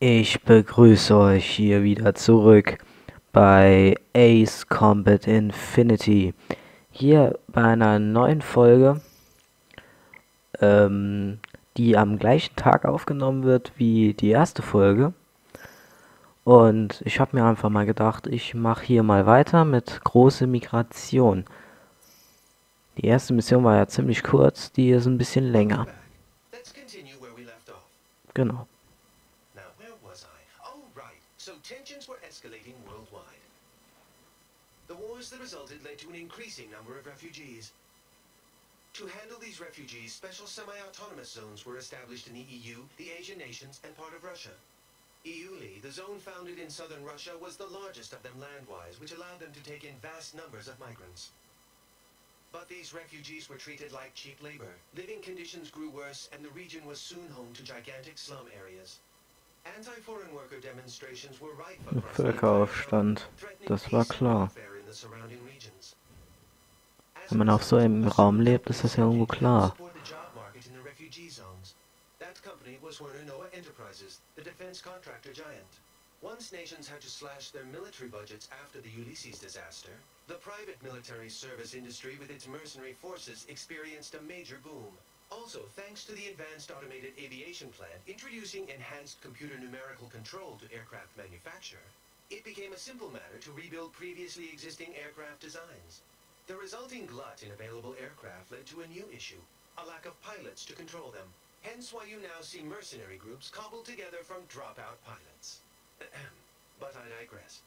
Ich begrüße euch hier wieder zurück bei Ace Combat Infinity. Hier bei einer neuen Folge, die am gleichen Tag aufgenommen wird wie die erste Folge. Und ich habe mir einfach mal gedacht, ich mache hier mal weiter mit große Migration. Die erste Mission war ja ziemlich kurz, die ist ein bisschen länger. Genau. So tensions were escalating worldwide. The wars that resulted led to an increasing number of refugees. To handle these refugees, special semi-autonomous zones were established in the EU, the Asian nations, and part of Russia. EULI, the zone founded in southern Russia, was the largest of them land-wise, which allowed them to take in vast numbers of migrants. But these refugees were treated like cheap labor. Living conditions grew worse, and the region was soon home to gigantic slum areas. Anti-foreign worker demonstrations were rife across the Völkeraufstand, das war klar. in the surrounding regions. Wenn man auf so einem Raum lebt, ist das ja irgendwo klar. That company was Werner Noah Enterprises, the defense contractor giant. Once nations had to slash their military budgets after the Ulysses disaster, the private military service industry with its mercenary forces experienced a major boom. Also, thanks to the advanced automated aviation plant introducing enhanced computer numerical control to aircraft manufacture, it became a simple matter to rebuild previously existing aircraft designs. The resulting glut in available aircraft led to a new issue, a lack of pilots to control them. Hence why you now see mercenary groups cobbled together from dropout pilots. But I digress.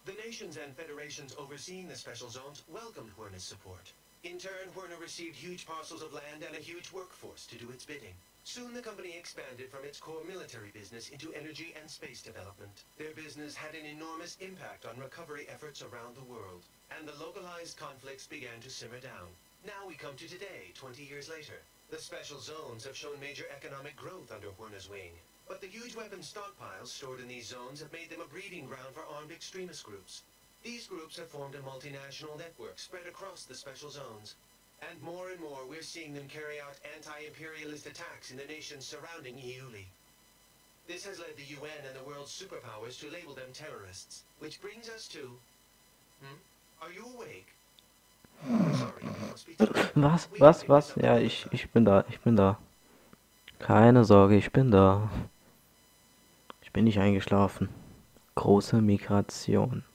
The nations and federations overseeing the special zones welcomed Werner's support. In turn, Werner received huge parcels of land and a huge workforce to do its bidding. Soon the company expanded from its core military business into energy and space development. Their business had an enormous impact on recovery efforts around the world, and the localized conflicts began to simmer down. Now we come to today, 20 years later. The special zones have shown major economic growth under Werner's wing, but the huge weapon stockpiles stored in these zones have made them a breeding ground for armed extremist groups. These groups have formed a multinational network spread across the special zones. And more we're seeing them carry out anti-imperialist attacks in the nations surrounding EULI. This has led the UN and the world's superpowers to label them terrorists. Which brings us to... Are you awake? Sorry, you must be... Was? Ja, ich bin da. Keine Sorge, ich bin da. Ich bin nicht eingeschlafen. Große Migration.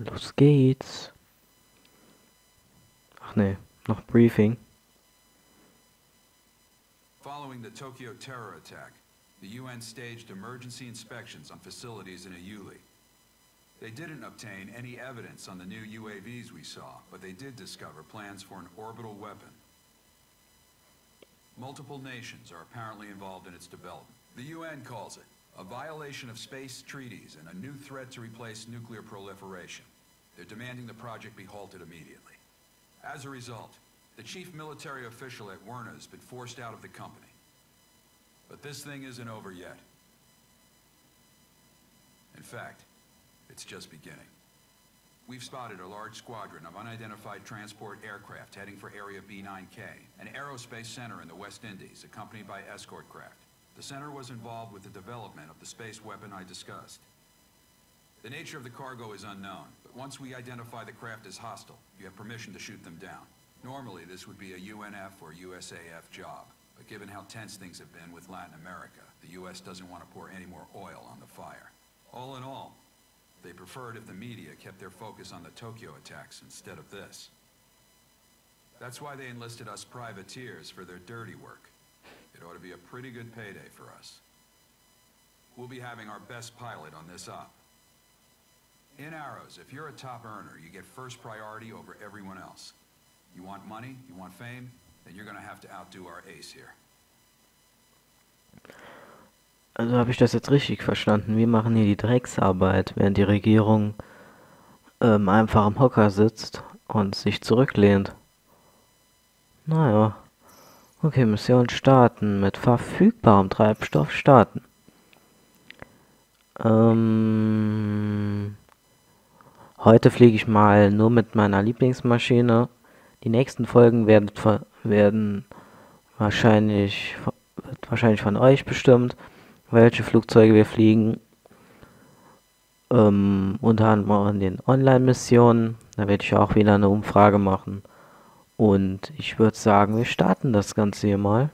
Los geht's. Ach nee, noch Briefing. Following the Tokyo terror attack, the UN staged emergency inspections on facilities in EULI. They didn't obtain any evidence on the new UAVs we saw, but they did discover plans for an orbital weapon. Multiple nations are apparently involved in its development. The UN calls it a violation of space treaties and a new threat to replace nuclear proliferation. They're demanding the project be halted immediately. As a result, the chief military official at Werner has been forced out of the company. But this thing isn't over yet. In fact, it's just beginning. We've spotted a large squadron of unidentified transport aircraft heading for Area B9K, an aerospace center in the West Indies, accompanied by escort craft. The center was involved with the development of the space weapon I discussed. The nature of the cargo is unknown, but once we identify the craft as hostile, you have permission to shoot them down. Normally, this would be a UNF or USAF job, but given how tense things have been with Latin America, the US doesn't want to pour any more oil on the fire. All in all, they preferred if the media kept their focus on the Tokyo attacks instead of this. That's why they enlisted us privateers for their dirty work. It ought to be a pretty good payday for us. We'll be having our best pilot on this op. In Arrows, if you're a top earner, you get first priority over everyone else. You want money, you want fame, then you're gonna have to outdo our ace here. Also habe ich das jetzt richtig verstanden. Wir machen hier die Drecksarbeit, während die Regierung einfach am Hocker sitzt und sich zurücklehnt. Naja. Okay, Mission starten. Mit verfügbarem Treibstoff starten. Heute fliege ich mal nur mit meiner Lieblingsmaschine. Die nächsten Folgen werden Wird wahrscheinlich von euch bestimmt, welche Flugzeuge wir fliegen. Unter anderem auch in den Online-Missionen. Da werde ich auch wieder eine Umfrage machen. Und ich würde sagen, wir starten das Ganze hier mal.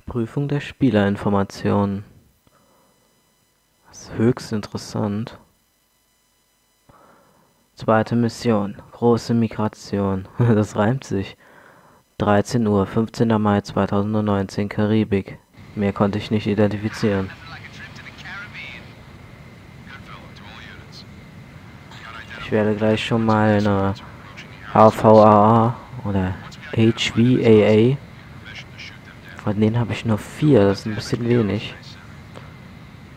Prüfung der Spielerinformationen. Das ist höchst interessant. Zweite Mission. Große Migration. Das reimt sich. 13 Uhr, 15. Mai 2019, Karibik. Mehr konnte ich nicht identifizieren. Ich werde gleich schon mal eine HVAA oder HVAA. Von denen habe ich nur 4, das ist ein bisschen wenig.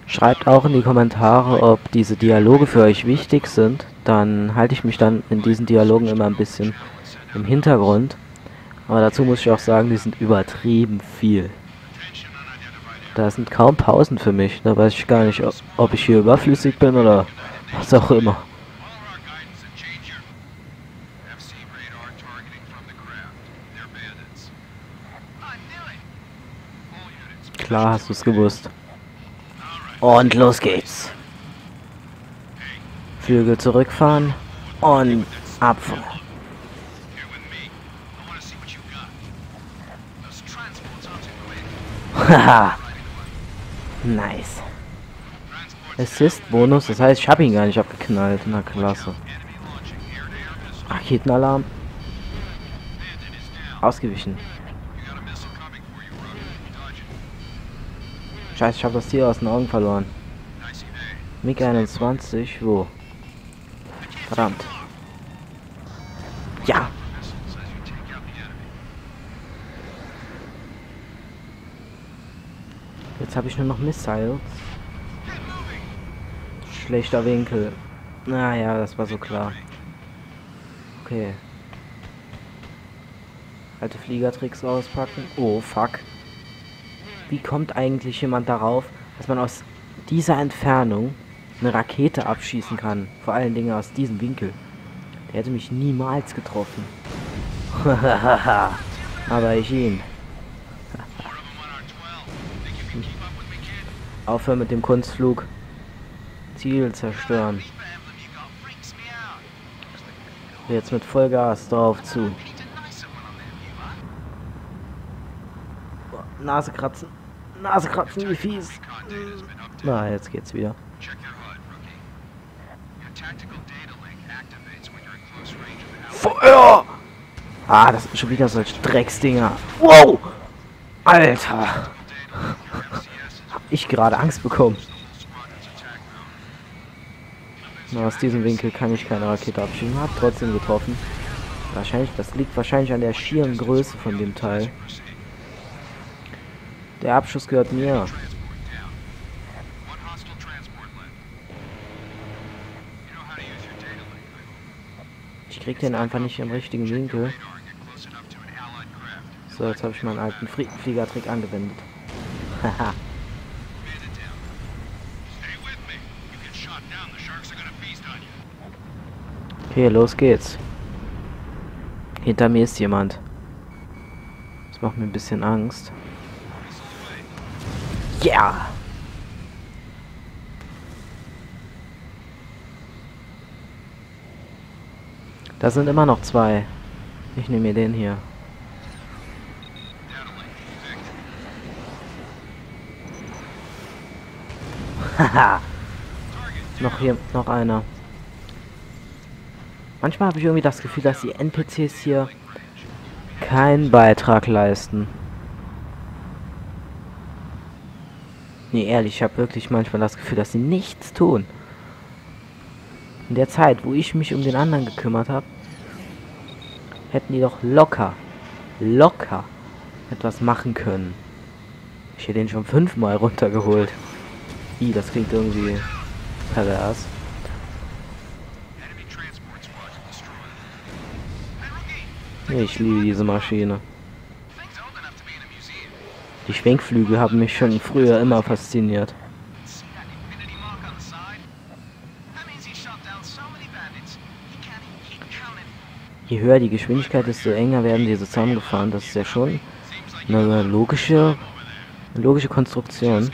Schreibt auch in die Kommentare, ob diese Dialoge für euch wichtig sind. Dann halte ich mich dann in diesen Dialogen immer ein bisschen im Hintergrund. Aber dazu muss ich auch sagen, die sind übertrieben viel. Da sind kaum Pausen für mich. Da weiß ich gar nicht, ob ich hier überflüssig bin oder was auch immer. Klar hast du es gewusst. Und los geht's. Flügel zurückfahren und abfahren. Haha. Nice. Assist-Bonus, das heißt, ich habe ihn gar nicht abgeknallt. Na klasse. Raketenalarm. Ausgewichen. Scheiße, ich habe das Tier aus den Augen verloren. MiG 21, wo? Verdammt. Ja. Jetzt habe ich nur noch Missiles. Schlechter Winkel. Naja, das war so klar. Okay. Alte Fliegertricks auspacken. Oh, fuck. Wie kommt eigentlich jemand darauf, dass man aus dieser Entfernung eine Rakete abschießen kann? Vor allen Dingen aus diesem Winkel. Der hätte mich niemals getroffen. Aber ich ihn. Aufhören mit dem Kunstflug. Ziel zerstören. Jetzt mit Vollgas drauf zu. Nase kratzen. Nase kratzen, wie fies. Na, jetzt geht's wieder. Feuer! Ah, das sind schon wieder solche Drecksdinger. Wow! Alter! Hab ich gerade Angst bekommen. Na, aus diesem Winkel kann ich keine Rakete abschieben. Hab trotzdem getroffen. Das liegt wahrscheinlich an der schieren Größe von dem Teil. Der Abschuss gehört mir. Ich krieg den einfach nicht im richtigen Winkel. So, jetzt habe ich meinen alten Fliegertrick angewendet. Haha. Okay, los geht's. Hinter mir ist jemand. Das macht mir ein bisschen Angst. Ja! Yeah. Da sind immer noch 2. Ich nehme mir den hier. Haha! Noch einer. Manchmal habe ich irgendwie das Gefühl, dass die NPCs hier keinen Beitrag leisten. Nee, ehrlich, ich habe wirklich manchmal das Gefühl, dass sie nichts tun. In der Zeit, wo ich mich um den anderen gekümmert habe, hätten die doch locker etwas machen können. Ich hätte den schon 5-mal runtergeholt. Das klingt irgendwie pervers. Ich liebe diese Maschine. Die Schwenkflügel haben mich schon früher immer fasziniert. Je höher die Geschwindigkeit, desto enger werden sie zusammengefahren. Das ist ja schon eine logische Konstruktion.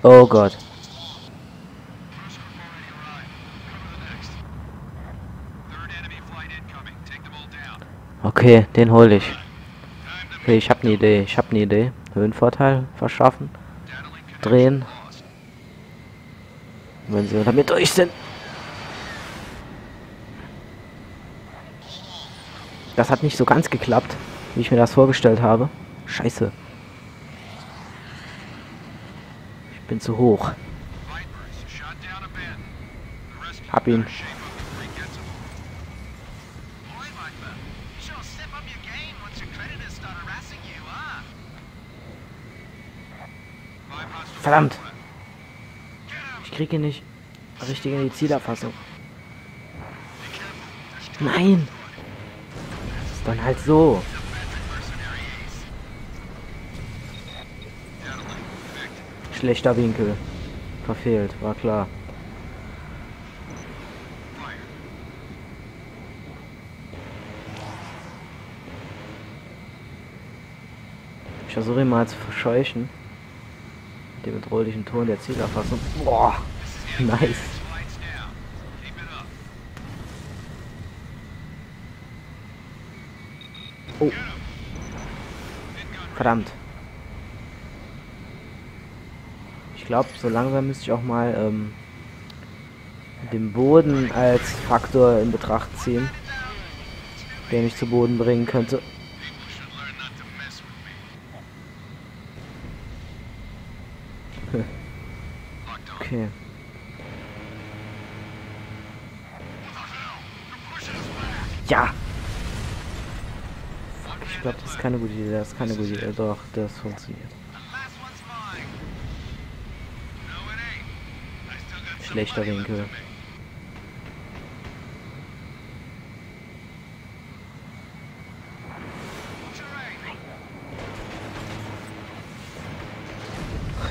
Oh Gott. Okay, den hol ich. Okay, ich habe eine Idee. Höhenvorteil verschaffen. Drehen. Wenn sie damit durch sind. Das hat nicht so ganz geklappt, wie ich mir das vorgestellt habe. Scheiße. Ich bin zu hoch. Hab ihn. Verdammt! Ich kriege ihn nicht richtig in die Zielerfassung. Nein! Das ist dann halt so. Schlechter Winkel. Verfehlt, war klar. Ich versuche ihn mal zu verscheuchen. Mit dem bedrohlichen Ton der Zielerfassung. Boah, nice. Oh. Verdammt. Ich glaube, so langsam müsste ich auch mal den Boden als Faktor in Betracht ziehen, der mich zu Boden bringen könnte. Okay. Ja! Fuck, ich glaube, das ist keine gute Idee. Das ist keine gute Idee. Doch, das funktioniert. Schlechter Winkel.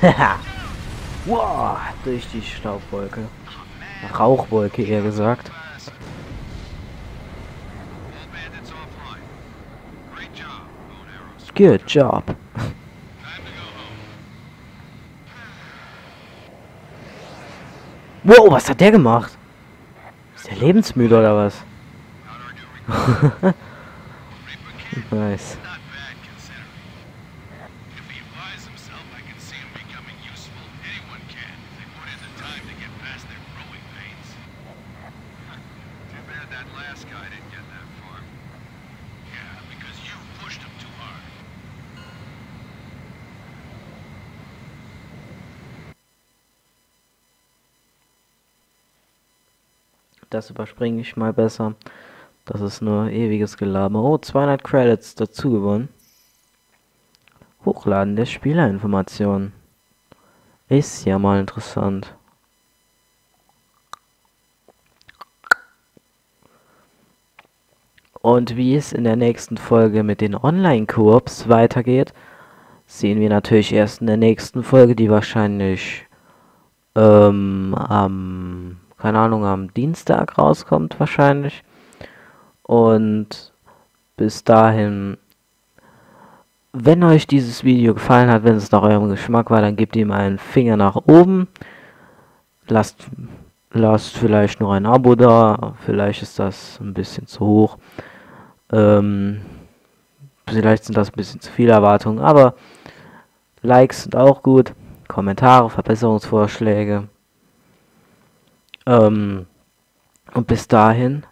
Haha! Wow, durch die Staubwolke. Rauchwolke eher gesagt. Good job. Wow, was hat der gemacht? Ist der lebensmüde oder was? Nice. Das überspringe ich mal besser. Das ist nur ewiges Gelaber. Oh, 200 Credits dazu gewonnen. Hochladen der Spielerinformationen. Ist ja mal interessant. Und wie es in der nächsten Folge mit den Online-Koops weitergeht, sehen wir natürlich erst in der nächsten Folge, die wahrscheinlich keine Ahnung, am Dienstag rauskommt wahrscheinlich. Und bis dahin, wenn euch dieses Video gefallen hat, wenn es nach eurem Geschmack war, dann gebt ihm einen Finger nach oben. Lasst vielleicht noch ein Abo da, vielleicht ist das ein bisschen zu hoch. Vielleicht sind das ein bisschen zu viele Erwartungen, aber Likes sind auch gut. Kommentare, Verbesserungsvorschläge. Und bis dahin